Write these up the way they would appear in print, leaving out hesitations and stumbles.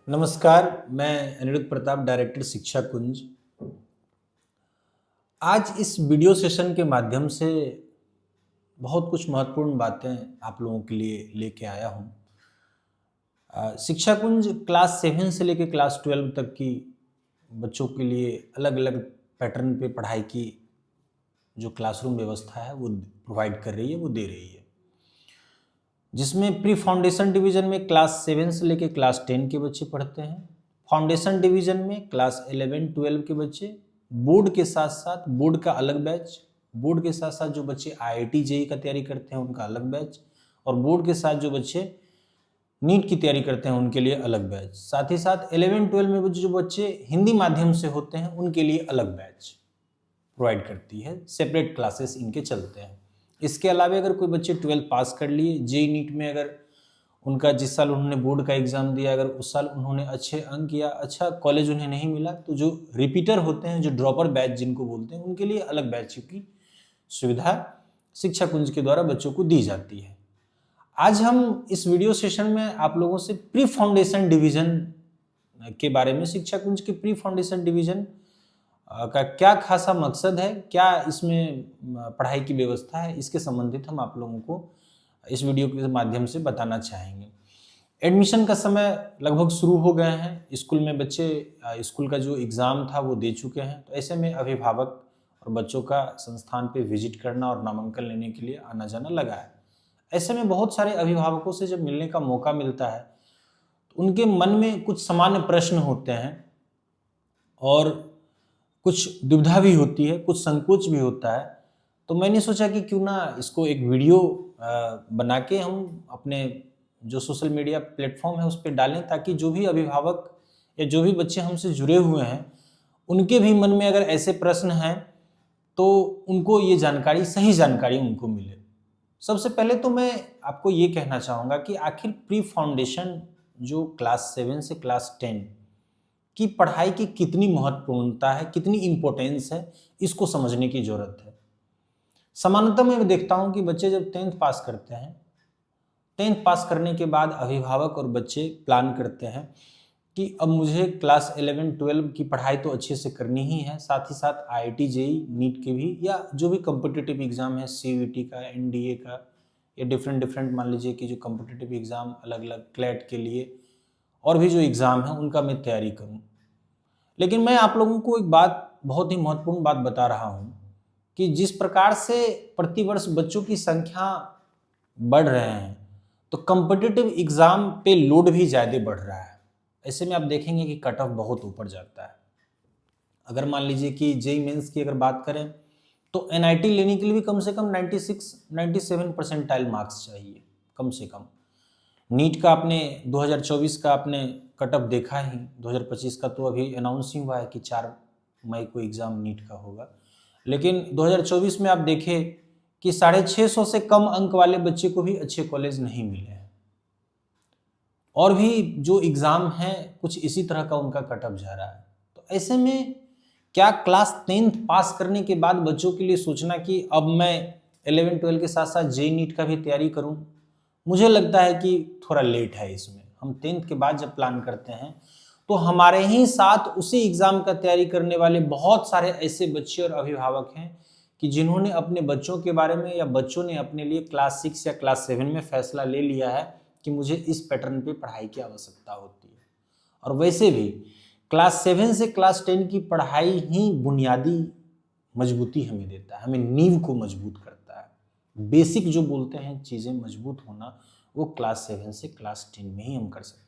नमस्कार, मैं अनिरुद्ध प्रताप, डायरेक्टर शिक्षा कुंज। आज इस वीडियो सेशन के माध्यम से बहुत कुछ महत्वपूर्ण बातें आप लोगों के लिए लेके आया हूँ। शिक्षा कुंज क्लास 7 से लेकर क्लास 12 तक की बच्चों के लिए अलग अलग पैटर्न पे पढ़ाई की जो क्लासरूम व्यवस्था है वो प्रोवाइड कर रही है, वो दे रही है, जिसमें प्री फाउंडेशन डिवीज़न में क्लास 7 से लेकर क्लास 10 के बच्चे पढ़ते हैं। फाउंडेशन डिवीज़न में क्लास 11, 12 के बच्चे, बोर्ड के साथ साथ बोर्ड का अलग बैच, बोर्ड के साथ साथ जो बच्चे IIT JEE का तैयारी करते हैं उनका अलग बैच, और बोर्ड के साथ जो बच्चे नीट की तैयारी करते हैं उनके लिए अलग बैच। साथ ही साथ 11, 12 में जो बच्चे हिंदी माध्यम से होते हैं उनके लिए अलग बैच प्रोवाइड करती है। सेपरेट क्लासेस इनके चलते हैं। इसके अलावा अगर कोई बच्चे 12 पास कर लिए, JEE नीट में अगर उनका जिस साल उन्होंने बोर्ड का एग्ज़ाम दिया, अगर उस साल उन्होंने अच्छे अंक या अच्छा कॉलेज उन्हें नहीं मिला, तो जो रिपीटर होते हैं, जो ड्रॉपर बैच जिनको बोलते हैं, उनके लिए अलग बैच की सुविधा शिक्षा कुंज के द्वारा बच्चों को दी जाती है। आज हम इस वीडियो सेशन में आप लोगों से प्री फाउंडेशन डिवीज़न के बारे में, शिक्षा कुंज के प्री फाउंडेशन डिवीज़न का क्या खासा मकसद है, क्या इसमें पढ़ाई की व्यवस्था है, इसके संबंधित हम आप लोगों को इस वीडियो के माध्यम से बताना चाहेंगे। एडमिशन का समय लगभग शुरू हो गए हैं। स्कूल में बच्चे स्कूल का जो एग्ज़ाम था वो दे चुके हैं, तो ऐसे में अभिभावक और बच्चों का संस्थान पे विजिट करना और नामांकन लेने के लिए आना जाना लगा है। ऐसे में बहुत सारे अभिभावकों से जब मिलने का मौका मिलता है तो उनके मन में कुछ सामान्य प्रश्न होते हैं और कुछ दुविधा भी होती है, कुछ संकोच भी होता है। तो मैंने सोचा कि क्यों ना इसको एक वीडियो बना के हम अपने जो सोशल मीडिया प्लेटफॉर्म है उस पर डालें, ताकि जो भी अभिभावक या जो भी बच्चे हमसे जुड़े हुए हैं उनके भी मन में अगर ऐसे प्रश्न हैं तो उनको ये जानकारी, सही जानकारी उनको मिले। सबसे पहले तो मैं आपको ये कहना चाहूँगा कि आखिर प्री फाउंडेशन जो क्लास 7 से क्लास 10 की पढ़ाई की कितनी महत्वपूर्णता है, कितनी इम्पोर्टेंस है, इसको समझने की ज़रूरत है। सामान्यतः मैं देखता हूँ कि बच्चे जब 10th पास करते हैं, 10th पास करने के बाद अभिभावक और बच्चे प्लान करते हैं कि अब मुझे क्लास 11, 12 की पढ़ाई तो अच्छे से करनी ही है, साथ ही साथ IIT JEE नीट के भी, या जो भी कॉम्पिटिटिव एग्ज़ाम है, CUET का, NDA का, या डिफरेंट मान लीजिए कि जो कॉम्पिटिटिव एग्ज़ाम अलग अलग क्लैट के लिए और भी जो एग्ज़ाम है उनका मैं तैयारी करूँ। लेकिन मैं आप लोगों को एक बात, बहुत ही महत्वपूर्ण बात बता रहा हूँ कि जिस प्रकार से प्रतिवर्ष बच्चों की संख्या बढ़ रहे हैं तो कॉम्पिटिटिव एग्ज़ाम पे लोड भी ज़्यादा बढ़ रहा है। ऐसे में आप देखेंगे कि कट ऑफ बहुत ऊपर जाता है। अगर मान लीजिए कि JEE मेंस की अगर बात करें तो NIT लेने के लिए भी कम से कम 96, 97 परसेंटाइल मार्क्स चाहिए कम से कम। नीट का आपने 2024 का आपने कट ऑफ देखा ही, 2025 का तो अभी अनाउंस ही हुआ है कि 4 मई को एग्ज़ाम नीट का होगा। लेकिन 2024 में आप देखें कि 650 से कम अंक वाले बच्चे को भी अच्छे कॉलेज नहीं मिले हैं। और भी जो एग्ज़ाम हैं कुछ इसी तरह का उनका कट ऑफ जा रहा है। तो ऐसे में क्या क्लास 10th पास करने के बाद बच्चों के लिए सोचना कि अब मैं 11, 12 के साथ साथ JEE नीट का भी तैयारी करूं, मुझे लगता है कि थोड़ा लेट है इसमें। हम 10th के बाद जब प्लान करते हैं तो हमारे ही साथ उसी एग्ज़ाम का तैयारी करने वाले बहुत सारे ऐसे बच्चे और अभिभावक हैं कि जिन्होंने अपने बच्चों के बारे में, या बच्चों ने अपने लिए क्लास 6 या क्लास 7 में फैसला ले लिया है कि मुझे इस पैटर्न पे पढ़ाई की आवश्यकता होती है। और वैसे भी क्लास 7 से क्लास 10 की पढ़ाई ही बुनियादी मजबूती हमें देता है, हमें नींव को मजबूत करता है। बेसिक जो बोलते हैं चीज़ें मजबूत होना, वो क्लास 7 से क्लास 10 में ही हम कर सकते हैं।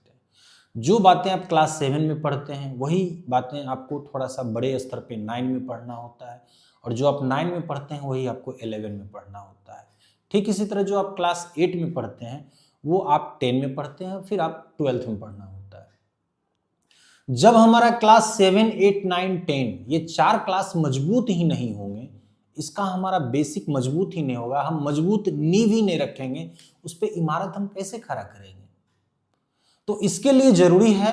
जो बातें आप क्लास 7 में पढ़ते हैं वही बातें आपको थोड़ा सा बड़े स्तर पे 9 में पढ़ना होता है, और जो आप 9 में पढ़ते हैं वही आपको 11 में पढ़ना होता है। ठीक इसी तरह जो आप क्लास 8 में पढ़ते हैं वो आप 10 में पढ़ते हैं, फिर आप 12th में पढ़ना होता है। जब हमारा क्लास 7, 8, 9, 10 ये 4 क्लास मजबूत ही नहीं होंगे, इसका हमारा बेसिक मजबूत ही नहीं होगा, हम मजबूत नींव ही नहीं रखेंगे, उस पर इमारत हम कैसे खड़ा करेंगे। तो इसके लिए जरूरी है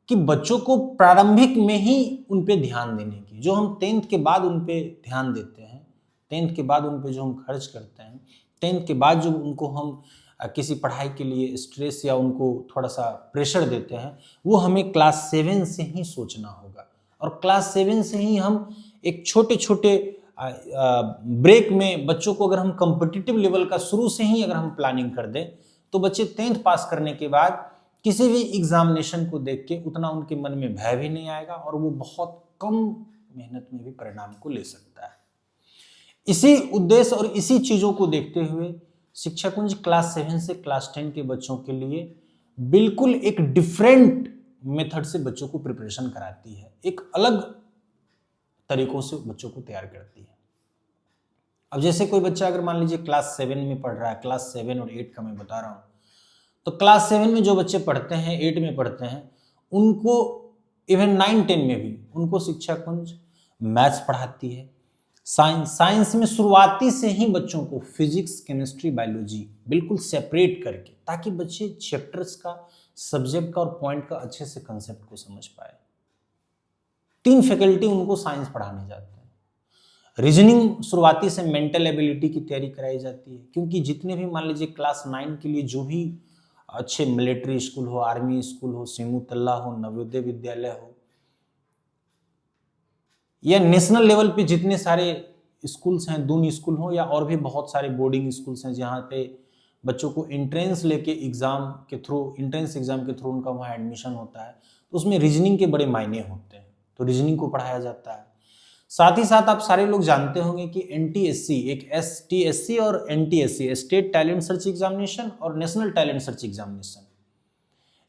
कि बच्चों को प्रारंभिक में ही उन पे ध्यान देने की, जो हम 10th के बाद उन पे ध्यान देते हैं, 10th के बाद उन पे जो हम खर्च करते हैं, 10th के बाद जो उनको हम किसी पढ़ाई के लिए स्ट्रेस या उनको थोड़ा सा प्रेशर देते हैं, वो हमें क्लास 7 से ही सोचना होगा। और क्लास 7 से ही हम एक छोटे छोटे ब्रेक में बच्चों को अगर हम कॉम्पिटिटिव लेवल का शुरू से ही अगर हम प्लानिंग कर दें, तो बच्चे 10th पास करने के बाद किसी भी एग्जामिनेशन को देख के उतना उनके मन में भय भी नहीं आएगा और वो बहुत कम मेहनत में भी परिणाम को ले सकता है। इसी उद्देश्य और इसी चीजों को देखते हुए शिक्षा कुंज क्लास 7 से क्लास 10 के बच्चों के लिए बिल्कुल एक डिफरेंट मेथड से बच्चों को प्रिपरेशन कराती है, एक अलग तरीकों से बच्चों को तैयार करती है। अब जैसे कोई बच्चा अगर मान लीजिए क्लास 7 में पढ़ रहा है, क्लास 7 और 8 का मैं बता रहा हूँ, तो क्लास 7 में जो बच्चे पढ़ते हैं, 8 में पढ़ते हैं, उनको इवन 9-10 में भी उनको शिक्षा कुंज मैथ्स पढ़ाती है, साइंस में शुरुआती से ही बच्चों को फिजिक्स, केमिस्ट्री, बायोलॉजी बिल्कुल सेपरेट करके, ताकि बच्चे चैप्टर्स का, सब्जेक्ट का और पॉइंट का अच्छे से कंसेप्ट को समझ पाए। 3 फैकल्टी उनको साइंस पढ़ाने जाते हैं। रीजनिंग शुरुआती से मेंटल एबिलिटी की तैयारी कराई जाती है, क्योंकि जितने भी मान लीजिए क्लास 9 के लिए जो भी अच्छे मिलिट्री स्कूल हो, आर्मी स्कूल हो, सिमुतल्ला हो, नवोदय विद्यालय हो, या नेशनल लेवल पे जितने सारे स्कूल्स हैं, दून स्कूल हो या और भी बहुत सारे बोर्डिंग स्कूल्स हैं जहाँ पे बच्चों को एंट्रेंस एग्जाम के थ्रू उनका वहाँ एडमिशन होता है, तो उसमें रीजनिंग के बड़े मायने होते हैं, तो रीजनिंग को पढ़ाया जाता है। साथ ही साथ आप सारे लोग जानते होंगे कि एनटीएससी, एक एसटीएससी और NTSC, state talent search examination और नेशनल टैलेंट सर्च एग्जामिनेशन,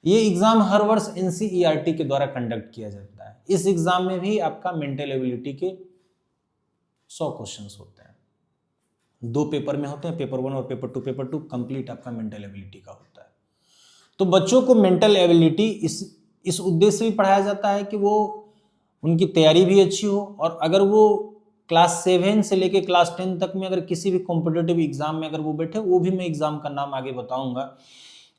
ये एग्जाम हर वर्ष एनसीईआरटी के द्वारा कंडक्ट किया जाता है। इस एग्जाम में भी आपका मेंटल एबिलिटी के 100 क्वेश्चंस होते हैं, 2 पेपर में होते हैं, पेपर 1 और पेपर 2 कंप्लीट आपका मेंटल एबिलिटी का होता है। तो बच्चों को मेंटल एबिलिटी इस उद्देश्य से भी पढ़ाया जाता है कि वो उनकी तैयारी भी अच्छी हो, और अगर वो क्लास 7 से लेके क्लास 10 तक में अगर किसी भी कॉम्पिटिटिव एग्जाम में अगर वो बैठे, वो भी मैं एग्जाम का नाम आगे बताऊंगा,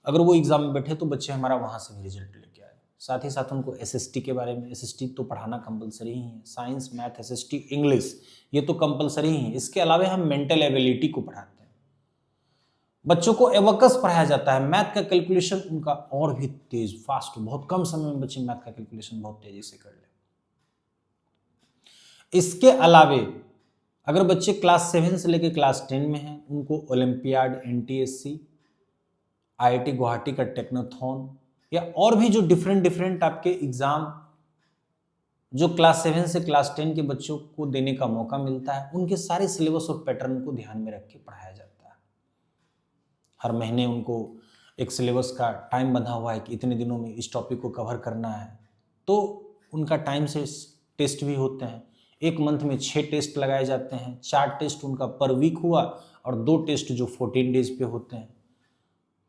अगर वो एग्जाम में बैठे तो बच्चे हमारा वहां से भी रिजल्ट लेके आए। साथ ही साथ उनको एसएसटी के बारे में, एसएसटी तो पढ़ाना कंपलसरी ही है, साइंस, मैथ, एसएसटी, इंग्लिश, ये तो कंपलसरी ही है। इसके अलावा हम मेंटल एबिलिटी को पढ़ाते हैं। बच्चों को एबकस पढ़ाया जाता है, मैथ का कैलकुलेशन उनका और भी तेज, फास्ट, बहुत कम समय में बच्चे मैथ का कैलकुलेशन बहुत तेजी से कर ले। इसके अलावे अगर बच्चे क्लास 7 से लेकर क्लास 10 में हैं, उनको ओलंपियाड, एनटीएससी, आईआईटी गुवाहाटी का टेक्नोथॉन या और भी जो डिफरेंट आपके एग्जाम जो क्लास 7 से क्लास 10 के बच्चों को देने का मौका मिलता है, उनके सारे सिलेबस और पैटर्न को ध्यान में रख के पढ़ाया जाता है। हर महीने उनको एक सिलेबस का टाइम बंधा हुआ है कि इतने दिनों में इस टॉपिक को कवर करना है, तो उनका टाइम से टेस्ट भी होते हैं। एक मंथ में 6 टेस्ट लगाए जाते हैं, 4 टेस्ट उनका पर वीक हुआ और 2 टेस्ट जो 14 डेज पे होते हैं।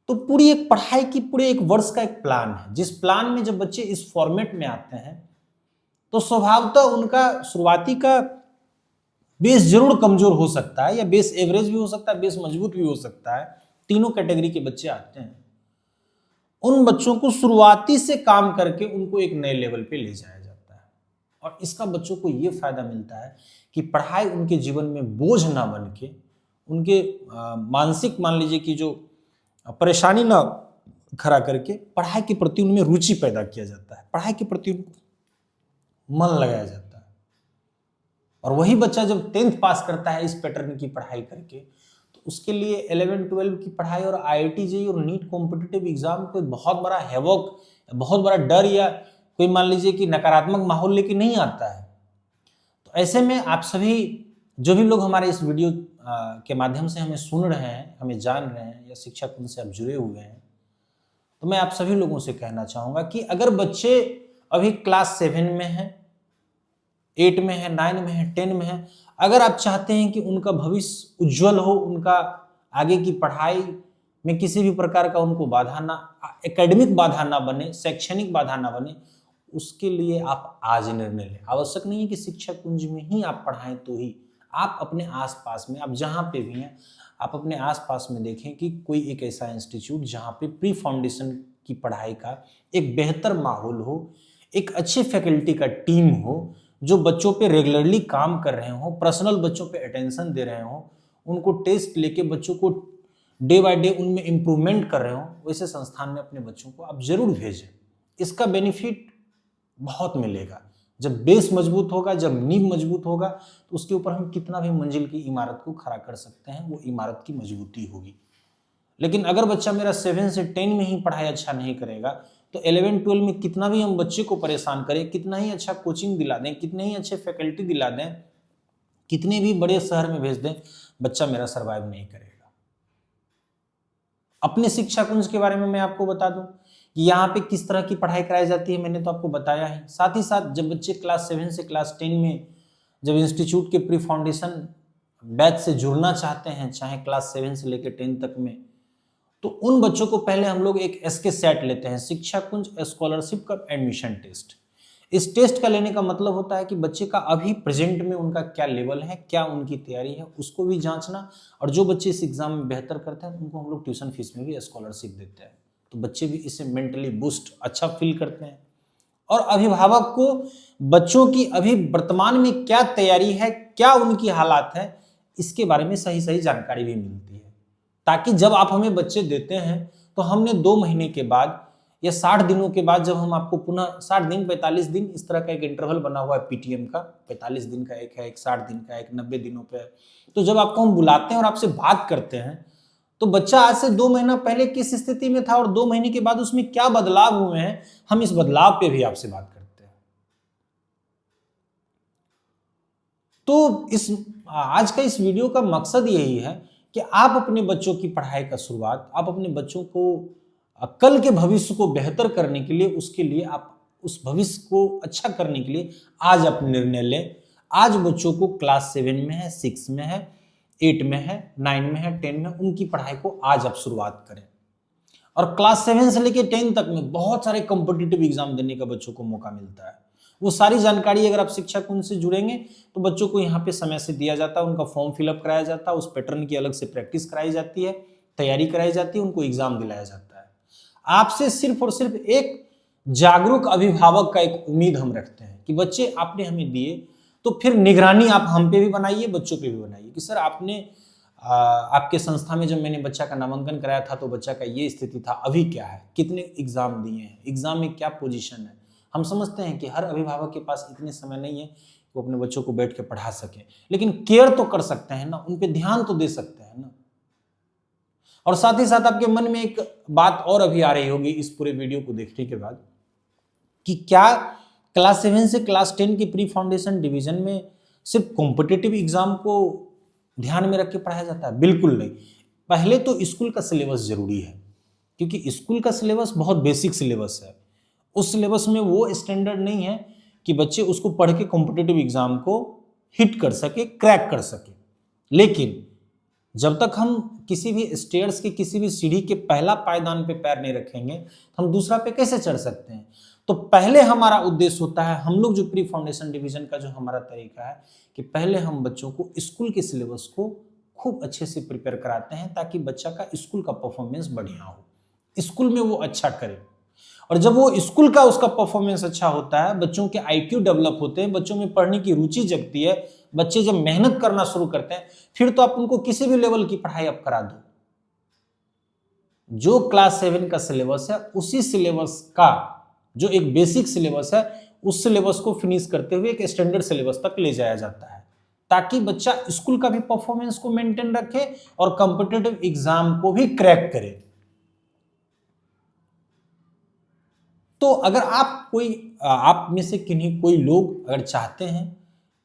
तो पूरी एक पढ़ाई की पूरे एक वर्ष का एक प्लान है, जिस प्लान में जब बच्चे इस फॉर्मेट में आते हैं तो स्वभावतः उनका शुरुआती का बेस जरूर कमजोर हो सकता है, या बेस एवरेज भी हो सकता है, बेस मजबूत भी हो सकता है। तीनों कैटेगरी के बच्चे आते हैं। उन बच्चों को शुरुआती से काम करके उनको एक नए लेवल पे ले जाया जाता है, और इसका बच्चों को ये फायदा मिलता है कि पढ़ाई उनके जीवन में बोझ ना बन के, उनके मानसिक मान लीजिए कि जो परेशानी ना खड़ा करके पढ़ाई के प्रति उनमें रुचि पैदा किया जाता है, पढ़ाई के प्रति मन लगाया जाता है। और वही बच्चा जब 10th पास करता है इस पैटर्न की पढ़ाई करके, तो उसके लिए 11-12 की पढ़ाई और आईआईटी जेईई और नीट कॉम्पिटिटिव एग्जाम कोई बहुत बड़ा हैवॉक, बहुत बड़ा डर या कोई मान लीजिए कि नकारात्मक माहौल लेके नहीं आता है। तो ऐसे में आप सभी जो भी लोग हमारे इस वीडियो के माध्यम से हमें सुन रहे हैं, हमें जान रहे हैं, या शिक्षा कुंज से आप जुड़े हुए हैं, तो मैं आप सभी लोगों से कहना चाहूंगा कि अगर बच्चे अभी क्लास 7 में हैं, 8 में है, 9 में है, 10 में है, अगर आप चाहते हैं कि उनका भविष्य उज्जवल हो, उनका आगे की पढ़ाई में किसी भी प्रकार का उनको बाधा ना, एकेडमिक बाधा ना बने, शैक्षणिक बाधा ना बने, उसके लिए आप आज निर्णय लें। आवश्यक नहीं है कि शिक्षा कुंज में ही आप पढ़ाएं, तो ही आप अपने आसपास में, आप जहाँ पे भी हैं, आप अपने आसपास में देखें कि कोई एक ऐसा इंस्टीट्यूट जहाँ पे प्री फाउंडेशन की पढ़ाई का एक बेहतर माहौल हो, एक अच्छे फैकल्टी का टीम हो, जो बच्चों पे रेगुलरली काम कर रहे हो, पर्सनल बच्चों पे अटेंशन दे रहे हो, उनको टेस्ट लेके बच्चों को डे बाय डे उनमें इम्प्रूवमेंट कर रहे हो, वैसे संस्थान में अपने बच्चों को आप जरूर भेजें। इसका बेनिफिट बहुत मिलेगा। जब बेस मजबूत होगा, जब नींव मजबूत होगा, तो उसके ऊपर हम कितना भी मंजिल की इमारत को खड़ा कर सकते हैं, वो इमारत की मजबूती होगी। लेकिन अगर बच्चा मेरा 7 से 10 में ही पढ़ाई अच्छा नहीं करेगा, तो 11-12 में कितना भी हम बच्चे को परेशान करें, कितना ही अच्छा कोचिंग दिला दें, कितने ही अच्छे फैकल्टी दिला दें, कितने भी बड़े शहर में भेज दें, बच्चा मेरा सर्वाइव नहीं करेगा। अपने शिक्षा कुंज के बारे में मैं आपको बता दूं कि यहाँ पे किस तरह की पढ़ाई कराई जाती है, मैंने तो आपको बताया है। साथ ही साथ जब बच्चे क्लास 7 से क्लास 10 में जब इंस्टीट्यूट के प्री फाउंडेशन बैच से जुड़ना चाहते हैं, चाहे क्लास 7 से लेकर 10 तक में, तो उन बच्चों को पहले हम लोग एक एसके सेट लेते हैं, शिक्षा कुंज स्कॉलरशिप का एडमिशन टेस्ट। इस टेस्ट का लेने का मतलब होता है कि बच्चे का अभी प्रेजेंट में उनका क्या लेवल है, क्या उनकी तैयारी है, उसको भी जांचना। और जो बच्चे इस एग्जाम में बेहतर करते हैं उनको हम लोग ट्यूशन फीस में भी स्कॉलरशिप देते हैं, तो बच्चे भी इससे मेंटली बूस्ट अच्छा फील करते हैं। और अभिभावक को बच्चों की अभी वर्तमान में क्या तैयारी है, क्या उनकी हालात है, इसके बारे में सही सही जानकारी भी मिलती है, ताकि जब आप हमें बच्चे देते हैं तो हमने 2 महीने के बाद या 60 दिनों के बाद जब हम आपको पुनः 60 दिन 45 दिन इस तरह का एक इंटरवल बना हुआ है पीटीएम का, 45 दिन का एक है, एक 60 दिन का, एक 90 दिनों पे है। तो जब आपको हम बुलाते हैं और आपसे बात करते हैं, तो बच्चा आज से 2 महीना पहले किस स्थिति में था और 2 महीने के बाद उसमें क्या बदलाव हुए हैं, हम इस बदलाव पे भी आपसे बात करते हैं। तो इस आज का इस वीडियो का मकसद यही है कि आप अपने बच्चों की पढ़ाई का शुरुआत, आप अपने बच्चों को कल के भविष्य को बेहतर करने के लिए, उसके लिए आप उस भविष्य को अच्छा करने के लिए आज आप निर्णय लें। आज बच्चों को क्लास 7 में है, 6 में है, 8 में है, 9 में है, 10 में, उनकी पढ़ाई को आज आप शुरुआत करें। और क्लास 7 से लेकर 10 तक में बहुत सारे कॉम्पिटिटिव एग्जाम देने का बच्चों को मौका मिलता है। वो सारी जानकारी अगर आप शिक्षा कुंज से जुड़ेंगे तो बच्चों को यहाँ पे समय से दिया जाता है, उनका फॉर्म फिलअप कराया जाता है, उस पैटर्न की अलग से प्रैक्टिस कराई जाती है, तैयारी कराई जाती है, उनको एग्जाम दिलाया जाता है। आपसे सिर्फ और सिर्फ एक जागरूक अभिभावक का एक उम्मीद हम रखते हैं कि बच्चे आपने हमें दिए, तो फिर निगरानी आप हम पे भी बनाइए, बच्चों पे भी बनाइए कि सर आपने आपके संस्था में जब मैंने बच्चा का नामांकन कराया था तो बच्चा का ये स्थिति था, अभी क्या है, कितने एग्जाम दिए हैं, एग्जाम में क्या पोजीशन है। हम समझते हैं कि हर अभिभावक के पास इतने समय नहीं है कि वो अपने बच्चों को बैठ के पढ़ा सके, लेकिन केयर तो कर सकते हैं ना, उन पे ध्यान तो दे सकते हैं ना। और साथ ही साथ आपके मन में एक बात और अभी आ रही होगी इस पूरे वीडियो को देखने के बाद कि क्या क्लास 7 से क्लास 10 के प्री फाउंडेशन डिवीजन में सिर्फ कॉम्पिटिटिव एग्जाम को ध्यान में रख के पढ़ाया जाता है? बिल्कुल नहीं। पहले तो स्कूल का सिलेबस जरूरी है, क्योंकि स्कूल का सिलेबस बहुत बेसिक सिलेबस है। उस सिलेबस में वो स्टैंडर्ड नहीं है कि बच्चे उसको पढ़ के कॉम्पिटिटिव एग्जाम को हिट कर सके, क्रैक कर सके। लेकिन जब तक हम किसी भी स्टेयर्स की, किसी भी सीढ़ी के पहला पायदान पे पैर नहीं रखेंगे तो हम दूसरा पे कैसे चढ़ सकते हैं। तो पहले हमारा उद्देश्य होता है, हम लोग जो प्री फाउंडेशन डिवीजन का जो हमारा तरीका है कि पहले हम बच्चों को स्कूल के सिलेबस को खूब अच्छे से प्रिपेयर कराते हैं, ताकि बच्चा का स्कूल का परफॉर्मेंस बढ़िया हो, स्कूल में वो अच्छा करे। और जब वो स्कूल का उसका परफॉर्मेंस अच्छा होता है, बच्चों के आईक्यू डेवलप होते हैं, बच्चों में पढ़ने की रुचि जगती है, बच्चे जब मेहनत करना शुरू करते हैं, फिर तो आप उनको किसी भी लेवल की पढ़ाई आप करा दो। जो क्लास 7 का सिलेबस है, उसी सिलेबस का जो एक बेसिक सिलेबस है, उस सिलेबस को फिनिश करते हुए एक स्टैंडर्ड सिलेबस तक ले जाया जाता है, ताकि बच्चा स्कूल का भी परफॉर्मेंस को मेंटेन रखे और कॉम्पिटिटिव एग्जाम को भी क्रैक करे। तो अगर आप में से किन्हीं कोई लोग अगर चाहते हैं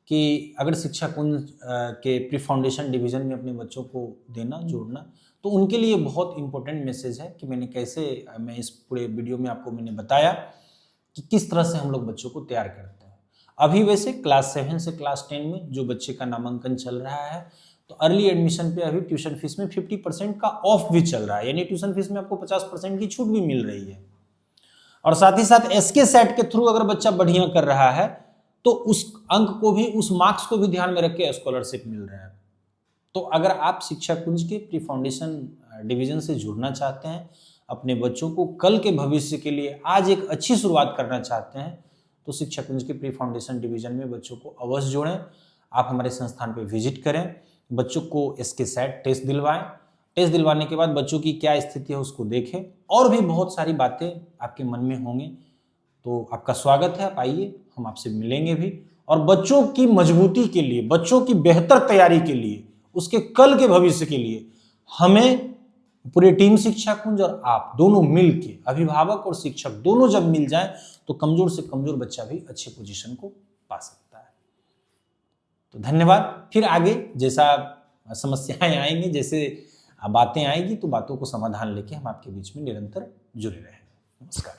कि अगर शिक्षा कुंज के प्री फाउंडेशन डिवीजन में अपने बच्चों को देना, जोड़ना, तो उनके लिए बहुत इंपॉर्टेंट मैसेज है कि मैं इस पूरे वीडियो में आपको मैंने बताया कि किस तरह से हम लोग बच्चों को तैयार करते हैं। अभी वैसे क्लास 7 से क्लास 10 में जो बच्चे का नामांकन चल रहा है, तो अर्ली एडमिशन पे अभी ट्यूशन फीस में 50% का ऑफ भी चल रहा है, यानी ट्यूशन फीस में आपको 50% की छूट भी मिल रही है। और साथ ही साथ एसके सेट के थ्रू अगर बच्चा बढ़िया कर रहा है तो उस अंक को भी, उस मार्क्स को भी ध्यान में रख के स्कॉलरशिप मिल रहा है। तो अगर आप शिक्षा कुंज के प्री फाउंडेशन डिवीजन से जुड़ना चाहते हैं, अपने बच्चों को कल के भविष्य के लिए आज एक अच्छी शुरुआत करना चाहते हैं, तो शिक्षा कुंज के प्री फाउंडेशन डिवीजन में बच्चों को अवश्य जोड़ें। आप हमारे संस्थान पर विजिट करें, बच्चों को एसके सेट टेस्ट दिलवाएं, टेस्ट दिलवाने के बाद बच्चों की क्या स्थिति है उसको देखें, और भी बहुत सारी बातें आपके मन में होंगे, तो आपका स्वागत है, आप आइए, हम आपसे मिलेंगे भी। और बच्चों की मजबूती के लिए, बच्चों की बेहतर तैयारी के लिए, उसके कल के भविष्य के लिए हमें पूरी टीम शिक्षा कुंज और आप दोनों मिलके, अभिभावक और शिक्षक दोनों जब मिल जाएं तो कमजोर से कमजोर बच्चा भी अच्छे पोजीशन को पा सकता है। तो धन्यवाद। फिर आगे जैसा समस्याएं आएंगी, जैसे बातें आएंगी, तो बातों को समाधान लेके हम आपके बीच में निरंतर जुड़े रहेंगे। नमस्कार।